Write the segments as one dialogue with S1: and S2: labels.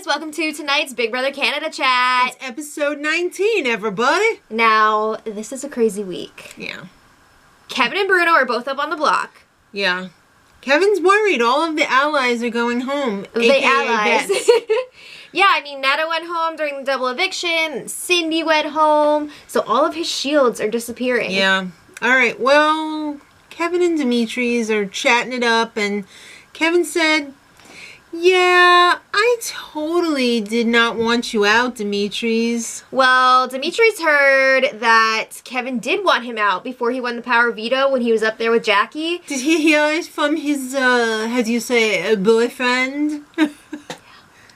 S1: guys, welcome to tonight's Big Brother Canada chat.
S2: It's episode 19, everybody.
S1: Now, this is a crazy week.
S2: Yeah.
S1: Kevin and Bruno are both up on the block.
S2: Yeah. Kevin's worried. All of the allies are going home.
S1: The allies. Yeah, I mean, Netta went home during the double eviction. Cindy went home. So all of his shields are disappearing.
S2: Yeah. All right. Well, Kevin and Demetres are chatting it up, and Kevin said, "Yeah, I totally did not want you out, Demetres."
S1: Well, Demetres heard that Kevin did want him out before he won the power veto when he was up there with Jackie.
S2: Did he hear it from his, how do you say, boyfriend?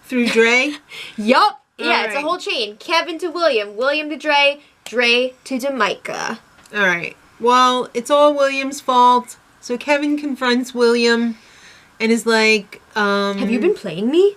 S2: Through Dre?
S1: Yup. Yeah, it's a
S2: right.
S1: whole chain. Kevin to William, William to Dre, Dre to Jamaica.
S2: All right. Well, it's all William's fault. So Kevin confronts William and is like,
S1: Have you been playing me?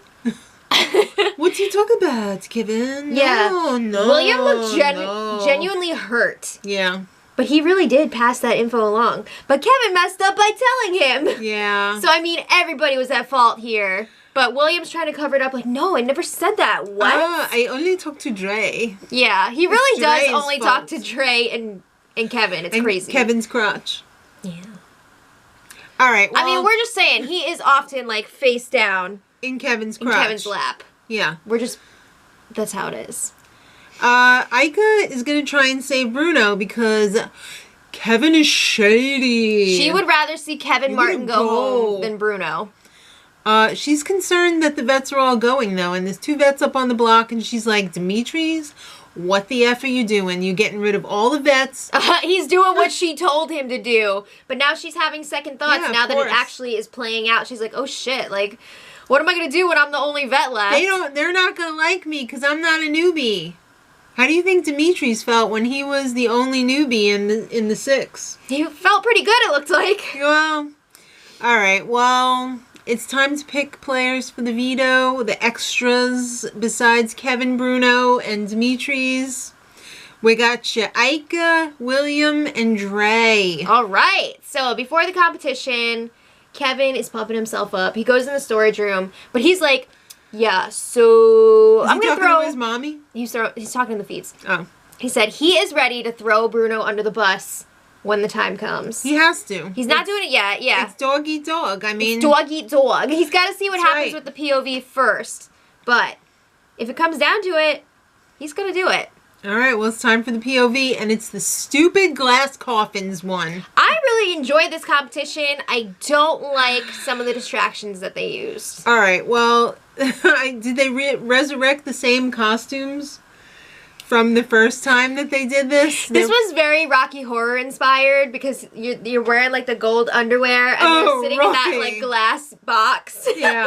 S2: What do you talk about, Kevin?
S1: Yeah.
S2: No.
S1: William looked
S2: no.
S1: genuinely hurt.
S2: Yeah.
S1: But he really did pass that info along. But Kevin messed up by telling him.
S2: Yeah.
S1: So, I mean, everybody was at fault here. But William's trying to cover it up like, no, I never said that. What?
S2: I only talked to Dre.
S1: Yeah, he really does
S2: Dre's
S1: only
S2: fault.
S1: talk to Dre and Kevin. It's
S2: And
S1: crazy.
S2: Kevin's crotch.
S1: Yeah.
S2: All right. Well,
S1: I mean, we're just saying, he is often, like, face down
S2: in Kevin's
S1: in
S2: crotch.
S1: Kevin's lap.
S2: Yeah.
S1: That's how it is.
S2: Ika is going to try and save Bruno because Kevin is shady.
S1: She would rather see Kevin
S2: You
S1: Martin
S2: gotta
S1: go home
S2: go.
S1: than Bruno.
S2: She's concerned that the vets are all going, though, and there's 2 vets up on the block, and she's like, Demetres, what the F are you doing? You getting rid of all the vets?
S1: He's doing what she told him to do. But now she's having second thoughts
S2: Yeah, of
S1: now that it
S2: course.
S1: actually is playing out. She's like, oh shit, like, what am I going to do when I'm the only vet left?
S2: They're not gonna like me because I'm not a newbie. How do you think Demetres felt when he was the only newbie in the 6?
S1: He felt pretty good, it looked like.
S2: Well, all right, well, it's time to pick players for the veto, the extras, besides Kevin, Bruno, and Demetres. We got you, Ika, William, and Dre.
S1: All right. So before the competition, Kevin is pumping himself up. He goes in the storage room, but he's like, yeah, so I'm going to throw...
S2: to his mommy?
S1: He's talking to the feeds.
S2: Oh.
S1: He said he is ready to throw Bruno under the bus when the time comes.
S2: He has to.
S1: He's not doing it yet, yeah.
S2: It's dog eat dog. I mean...
S1: It's dog eat dog. He's got to see what
S2: That's
S1: happens
S2: right.
S1: with the POV first. But if it comes down to it, he's going to do it.
S2: All right, well, it's time for the POV, and it's the stupid glass coffins one.
S1: I really enjoyed this competition. I don't like some of the distractions that they used.
S2: All right, well, did they resurrect the same costumes from the first time that they did this?
S1: This was very Rocky Horror inspired because you're wearing like the gold underwear and you're sitting in that
S2: Rocky.
S1: like glass box.
S2: Yeah.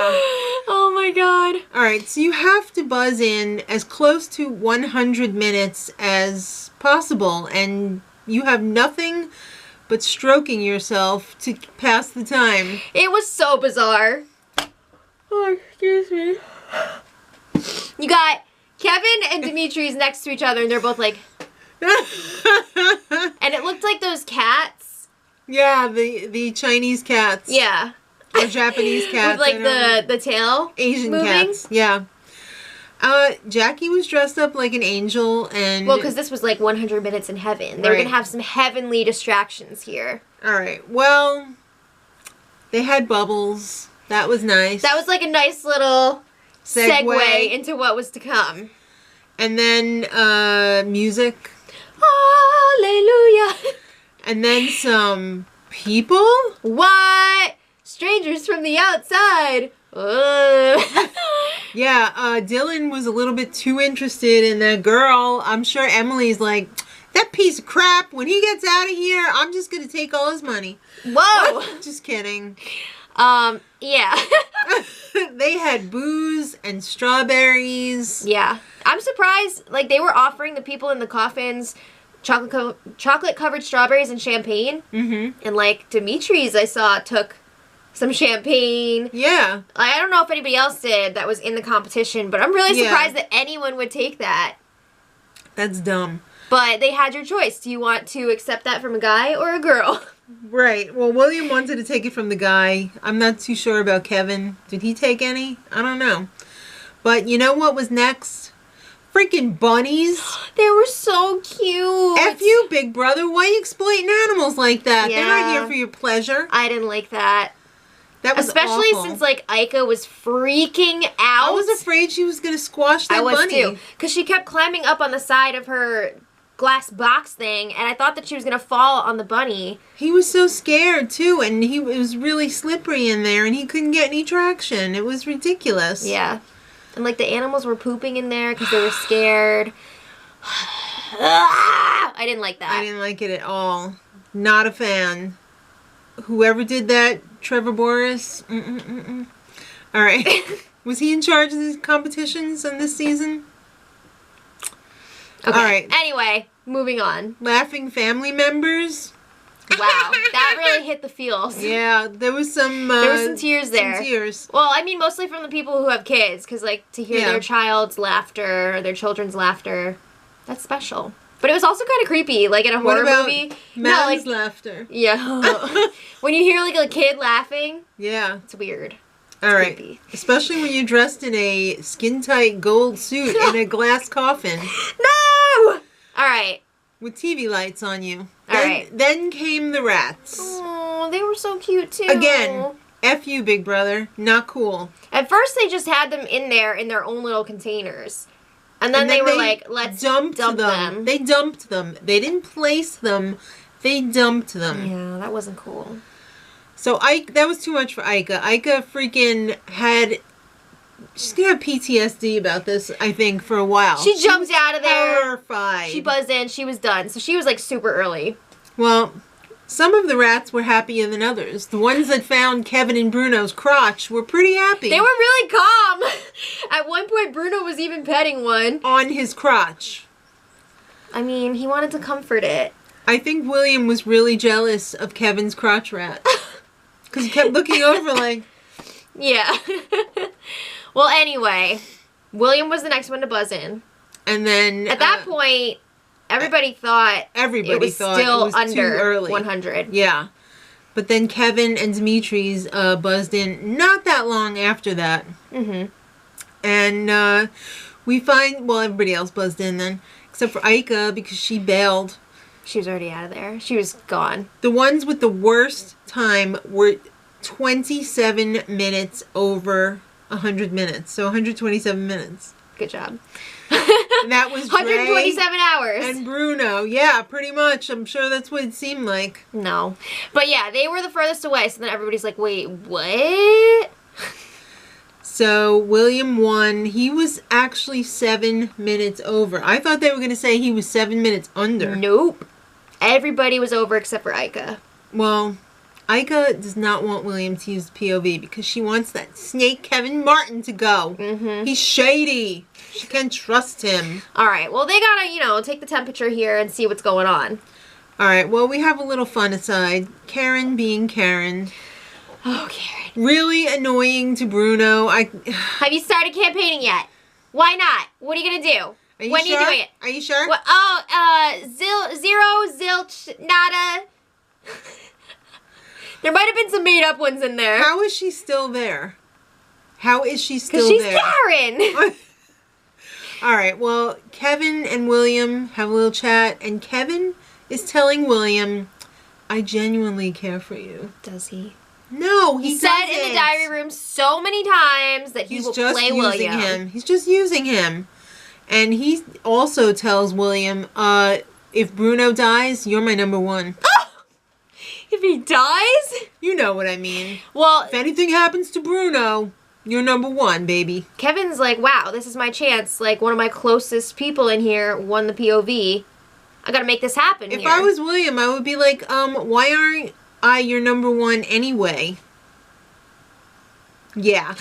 S1: Oh my god.
S2: All right, so you have to buzz in as close to 100 minutes as possible, and you have nothing but stroking yourself to pass the time.
S1: It was so bizarre. Oh, excuse me. You got Kevin and Demetres next to each other, and they're both like... And it looked like those cats.
S2: Yeah, the Chinese cats.
S1: Yeah.
S2: Or Japanese cats.
S1: With like
S2: I don't know.
S1: the tail
S2: Asian
S1: moving.
S2: cats. Yeah. Jackie was dressed up like an angel, and...
S1: Well, because this was like 100 minutes in heaven. They were going
S2: Right.
S1: to have some heavenly distractions here.
S2: All right, well, they had bubbles. That was nice.
S1: That was like a nice little segue
S2: Segue.
S1: into what was to come.
S2: And then, music.
S1: Hallelujah.
S2: And then some people?
S1: What? Strangers from the outside. Ugh.
S2: Yeah, Dylan was a little bit too interested in that girl. I'm sure Emily's like, that piece of crap, when he gets out of here, I'm just going to take all his money.
S1: Whoa.
S2: Just kidding.
S1: Yeah.
S2: They had booze and strawberries.
S1: Yeah. I'm surprised, like, they were offering the people in the coffins chocolate-covered strawberries and champagne.
S2: Mm-hmm.
S1: And, like, Demetres, I saw, took some champagne.
S2: Yeah.
S1: I don't know if anybody else did that was in the competition, but I'm really
S2: Yeah.
S1: surprised that anyone would take that.
S2: That's dumb.
S1: But they had your choice. Do you want to accept that from a guy or a girl?
S2: Right. Well, William wanted to take it from the guy. I'm not too sure about Kevin. Did he take any? I don't know. But you know what was next? Freaking bunnies.
S1: They were so cute.
S2: F you, Big Brother. Why are you exploiting animals like that?
S1: Yeah.
S2: They're not here for your pleasure.
S1: I didn't like that.
S2: That was
S1: especially
S2: awful.
S1: since like Ika was freaking out.
S2: I was afraid she was going to squash that bunny.
S1: I was too. Because she kept climbing up on the side of her glass box thing, and I thought that she was going to fall on the bunny.
S2: He was so scared too, and it was really slippery in there, and he couldn't get any traction. It was ridiculous.
S1: Yeah. And, like, the animals were pooping in there because they were scared. I didn't like that.
S2: I didn't like it at all. Not a fan. Whoever did that, Trevor Boris. All right. Was he in charge of these competitions in this season?
S1: Okay.
S2: All right.
S1: Anyway, moving on.
S2: Laughing family members.
S1: Wow. That really hit the feels.
S2: Yeah, there was some
S1: tears there.
S2: Some tears.
S1: Well, I mean, mostly from the people who have kids, because, like, to hear their child's laughter, or their children's laughter, that's special. But it was also kind of creepy, like in a horror movie.
S2: Maddie's laughter.
S1: Yeah. When you hear, like, a kid laughing,
S2: yeah,
S1: it's weird.
S2: All right.
S1: Creepy.
S2: Especially when you're dressed in a skin-tight gold suit in a glass coffin.
S1: No! All right.
S2: With TV lights on you.
S1: All right.
S2: Then came the rats.
S1: Oh, they were so cute, too.
S2: Again, F you, Big Brother. Not cool.
S1: At first, they just had them in their own little containers. And then they were like, let's dump them.
S2: They dumped them. They didn't place them. They dumped them.
S1: Yeah, that wasn't cool.
S2: So that was too much for Ika. Ika freaking had... She's going to have PTSD about this, I think, for a while.
S1: She jumped out of there.
S2: Terrified.
S1: She buzzed in. She was done. So she was, like, super early.
S2: Well, some of the rats were happier than others. The ones that found Kevin and Bruno's crotch were pretty happy.
S1: They were really calm. At one point, Bruno was even petting one.
S2: On his crotch.
S1: I mean, he wanted to comfort it.
S2: I think William was really jealous of Kevin's crotch rat. Because he kept looking over like...
S1: Yeah. Well, anyway, William was the next one to buzz in.
S2: And then...
S1: At that point, everybody thought it was still under 100.
S2: Yeah. But then Kevin and Dimitri's buzzed in not that long after that.
S1: Mm-hmm.
S2: And we find... Well, everybody else buzzed in then. Except for Ika, because she bailed.
S1: She was already out of there. She was gone.
S2: The ones with the worst time were 27 minutes over 100 minutes. So 127 minutes.
S1: Good job.
S2: And that was
S1: 127 hours.
S2: And Bruno. Yeah, pretty much. I'm sure that's what it seemed like.
S1: No. But yeah, they were the furthest away. So then everybody's like, wait, what?
S2: So William won. He was actually 7 minutes over. I thought they were going to say he was 7 minutes under.
S1: Nope. Everybody was over except for Ika.
S2: Well, Ika does not want William to use POV because she wants that snake Kevin Martin to go.
S1: Mm-hmm.
S2: He's shady. She can't trust him.
S1: All right. Well, they gotta, take the temperature here and see what's going on.
S2: All right. Well, we have a little fun aside. Karen being Karen.
S1: Oh, Karen.
S2: Really annoying to Bruno.
S1: Have you started campaigning yet? Why not? What are you gonna do? When are you doing it?
S2: Are you sure?
S1: What? Oh, zero, zilch, nada. There might have been some made-up ones in there.
S2: How is she still there? How is she still
S1: there?
S2: Because
S1: she's Karen.
S2: All right. Well, Kevin and William have a little chat, and Kevin is telling William, "I genuinely care for you."
S1: Does he?
S2: No, he
S1: said
S2: doesn't.
S1: in the diary room so many times that he will play William.
S2: Him. He's just using him. And he also tells William, if Bruno dies, you're my number one.
S1: If he dies?
S2: You know what I mean.
S1: Well,
S2: if anything happens to Bruno, you're number one, baby.
S1: Kevin's like, wow, this is my chance. Like, one of my closest people in here won the POV. I gotta make this happen
S2: If I was William, I would be like, why aren't I your number one anyway? Yeah,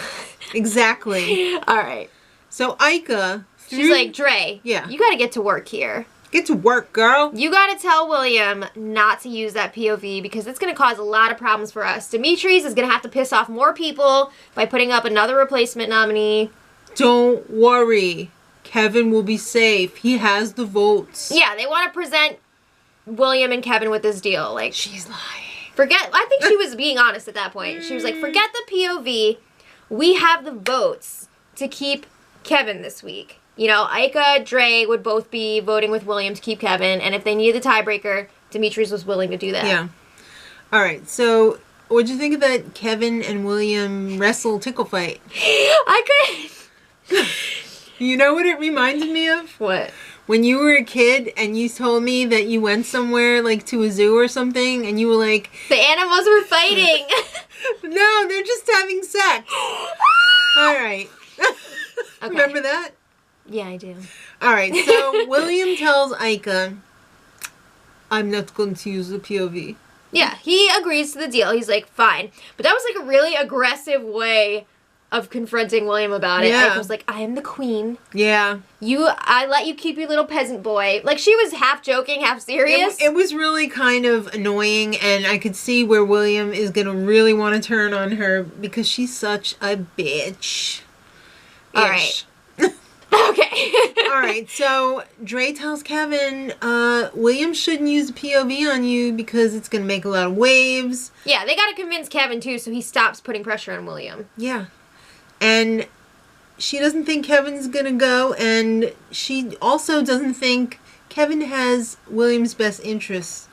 S2: exactly.
S1: All right.
S2: So Ika...
S1: She's like, Dre,
S2: yeah,
S1: you gotta get to work here.
S2: Get to work, girl.
S1: You gotta tell William not to use that POV because it's gonna cause a lot of problems for us. Dimitri's is gonna have to piss off more people by putting up another replacement nominee.
S2: Don't worry. Kevin will be safe. He has the votes.
S1: Yeah, they want to present William and Kevin with this deal. Like,
S2: she's lying.
S1: I think she was being honest at that point. She was like, forget the POV. We have the votes to keep Kevin this week. You know, Ika, Dre would both be voting with William to keep Kevin, and if they needed the tiebreaker, Demetrius was willing to do that.
S2: Yeah. All right, so what'd you think of that Kevin and William wrestle tickle fight?
S1: I could...
S2: You know what it reminded me of?
S1: What?
S2: When you were a kid and you told me that you went somewhere, like to a zoo or something, and you were like...
S1: The animals were fighting!
S2: No, they're just having sex. All right.
S1: Okay.
S2: Remember that?
S1: Yeah, I do.
S2: All right, so William tells Ika, I'm not going to use the POV.
S1: Yeah, he agrees to the deal. He's like, fine. But that was like a really aggressive way of confronting William about it.
S2: Yeah.
S1: Ika was like, I am the queen.
S2: Yeah.
S1: I let you keep your little peasant boy. Like, she was half joking, half serious.
S2: It was really kind of annoying, and I could see where William is going to really want to turn on her because she's such a bitch.
S1: All right. Okay.
S2: All right, so Dre tells Kevin, William shouldn't use the POV on you because it's going to make a lot of waves.
S1: Yeah, they got to convince Kevin, too, so he stops putting pressure on William.
S2: Yeah. And she doesn't think Kevin's going to go, and she also doesn't think Kevin has William's best interests.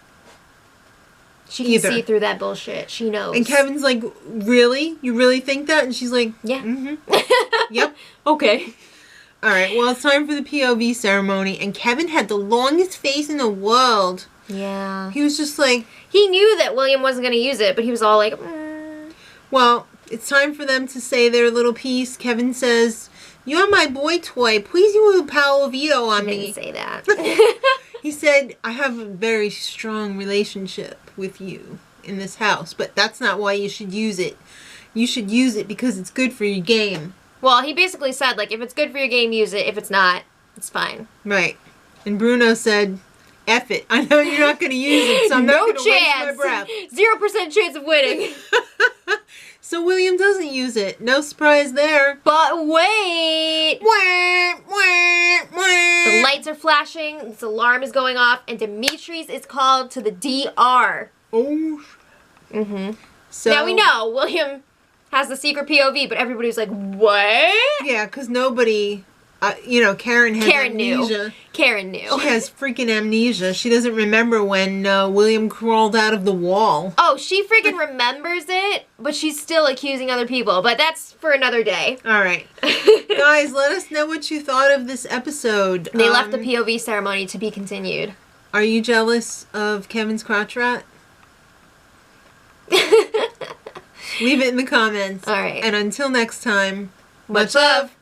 S1: She can see through that bullshit. She knows.
S2: And Kevin's like, really? You really think that? And she's like,
S1: yeah.
S2: Mm-hmm. Yep.
S1: Okay.
S2: All right, well, it's time for the POV ceremony, and Kevin had the longest face in the world.
S1: Yeah.
S2: He was just like...
S1: He knew that William wasn't going to use it, but he was all like...
S2: Well, it's time for them to say their little piece. Kevin says, you're my boy toy. Please use a power veto on me.
S1: He didn't say that.
S2: He said, I have a very strong relationship with you in this house, but that's not why you should use it. You should use it because it's good for your game.
S1: Well, he basically said, like, if it's good for your game, use it. If it's not, it's fine.
S2: Right. And Bruno said, F it. I know you're not going to use it, so I'm not going to waste my breath.
S1: 0% chance of winning.
S2: So William doesn't use it. No surprise there.
S1: But wait!
S2: Wah, wah, wah.
S1: The lights are flashing, this alarm is going off, and Demetrius is called to the DR.
S2: Oh.
S1: Mm-hmm.
S2: So,
S1: now we know William has the secret POV, but everybody's like, what?
S2: Yeah, because nobody, Karen has amnesia.
S1: Karen knew.
S2: She has freaking amnesia. She doesn't remember when William crawled out of the wall.
S1: Oh, she freaking remembers it, but she's still accusing other people. But that's for another day.
S2: All right. Guys, let us know what you thought of this episode.
S1: They left the POV ceremony to be continued.
S2: Are you jealous of Kevin's crotch rat? Leave it in the comments.
S1: All right.
S2: And until next time,
S1: Much love.